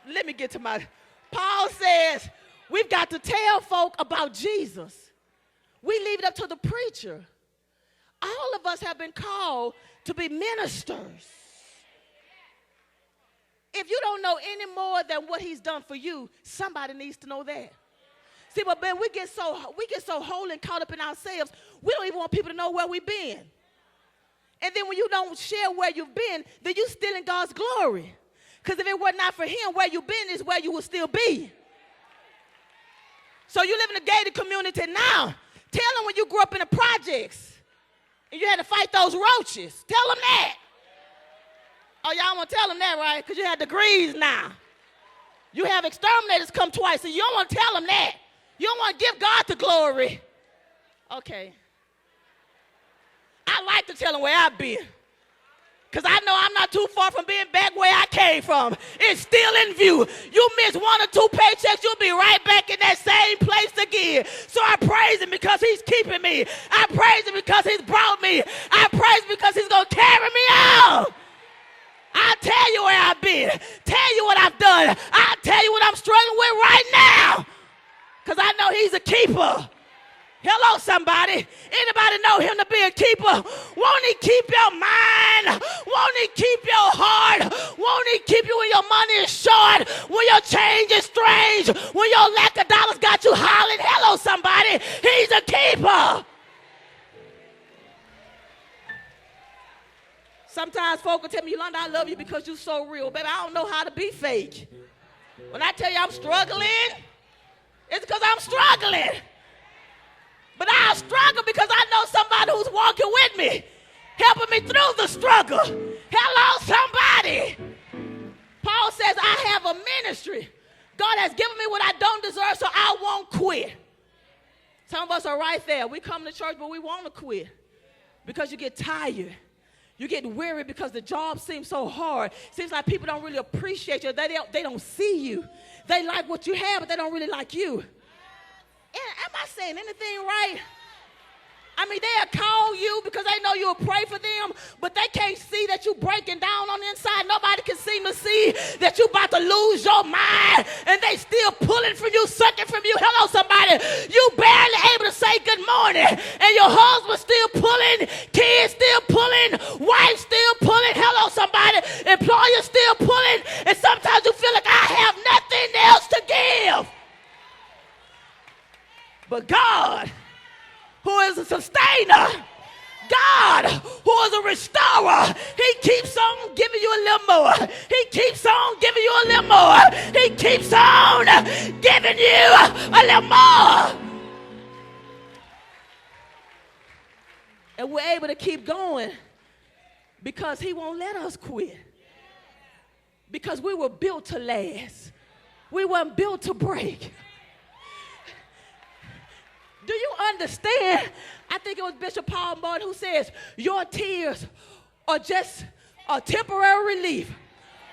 Let me get to my, Paul says, we've got to tell folk about Jesus. We leave it up to the preacher. All of us have been called to be ministers. If you don't know any more than what he's done for you, somebody needs to know that. See, but man, we get so whole and caught up in ourselves, we don't even want people to know where we've been. And then when you don't share where you've been, then you're still in God's glory. Because if it were not for him, where you've been is where you will still be. So you live in a gated community now. Tell them when you grew up in the projects and you had to fight those roaches. Tell them that. Oh, y'all want to tell them that, right? Because you have degrees now. You have exterminators come twice, and you don't want to tell them that. You don't want to give God the glory. Okay. I like to tell them where I've been. Because I know I'm not too far from being back where I came from. It's still in view. You miss 1 or 2 paychecks, you'll be right back in that same place again. So I praise him because he's keeping me. I praise him because he's brought me. I praise him because he's going to carry me out. I'll tell you where I've been. Tell you what I've done. I'll tell you what I'm struggling with right now. Because I know he's a keeper. Hello, somebody. Anybody know him to be a keeper? Won't he keep your mind? Won't he keep your heart? Won't he keep you when your money is short? When your change is strange? When your lack of dollars got you hollering? Hello, somebody. He's a keeper. Sometimes folk will tell me, Yolanda, I love you because you're so real. Baby, I don't know how to be fake. When I tell you I'm struggling, it's because I'm struggling. But I'll struggle because I know somebody who's walking with me, helping me through the struggle. Hello, somebody. Paul says, I have a ministry. God has given me what I don't deserve, so I won't quit. Some of us are right there. We come to church, but we want to quit because you get tired. You get weary because the job seems so hard. Seems like people don't really appreciate you. They don't see you. They like what you have, but they don't really like you. Am I saying anything right? I mean, they'll call you because they know you'll pray for them, but they can't see that you're breaking down on the inside. Nobody can seem to see that you're about to lose your mind, and they still pulling from you, sucking from you. Hello, somebody. You barely able to say good morning, and your husband still pulling, kids still pulling, wife still pulling. Hello, somebody. Employer still pulling, and sometimes you feel like I have nothing else to give. But God, who is a sustainer, God, who is a restorer, he keeps on giving you a little more. He keeps on giving you a little more. He keeps on giving you a little more. And we're able to keep going because he won't let us quit. Because we were built to last. We weren't built to break. Do you understand? I think it was Bishop Paul Martin who says, your tears are just a temporary relief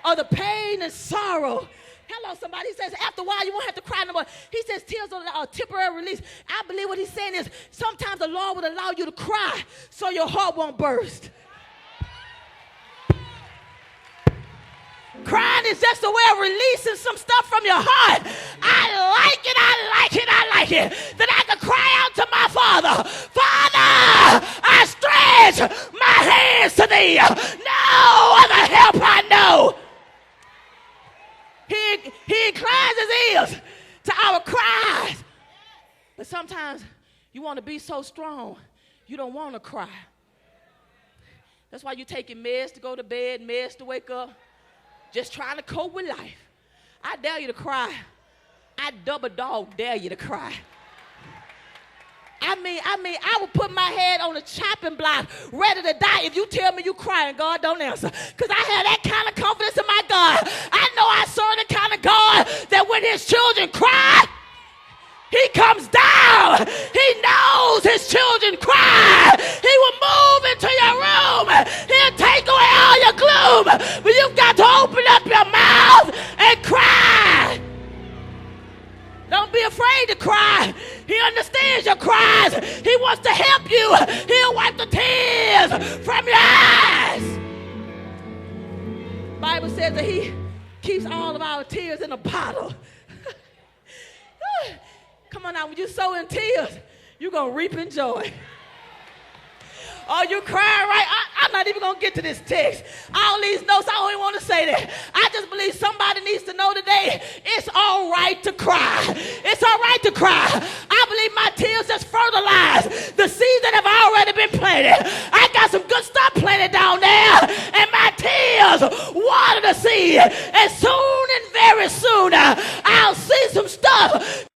of the pain and sorrow. Hello, somebody. He says, after a while, you won't have to cry no more. He says, tears are a temporary release. I believe what he's saying is, sometimes the Lord will allow you to cry so your heart won't burst. Crying is just a way of releasing some stuff from your heart. I like it, I like it, I like it. That I can cry out to my Father. Father, I stretch my hands to thee. No other help I know. He inclines his ears to our cries. But sometimes you want to be so strong, you don't want to cry. That's why you're taking meds to go to bed, meds to wake up. Just trying to cope with life. I dare you to cry. I double dog dare you to cry. I mean, I would put my head on a chopping block, ready to die if you tell me you crying, God don't answer. Because I have that kind of confidence in my God. I know I serve the kind of God that when his children cry, he comes down. He knows his children cry. He will move into your room. He'll take away all your gloom. But you've got to open up your mouth and cry. Don't be afraid to cry. He understands your cries. He wants to help you. He'll wipe the tears from your eyes. The Bible says that he keeps all of our tears in a bottle. Come on now, when you sow in tears, you're going to reap in joy. Oh, you crying, right? I'm not even going to get to this text. All these notes, I don't even want to say that. I just believe somebody needs to know today it's all right to cry. It's all right to cry. I believe my tears just fertilize the seeds that have already been planted. I got some good stuff planted down there, and my tears water the seed. And soon and very soon, I'll see some stuff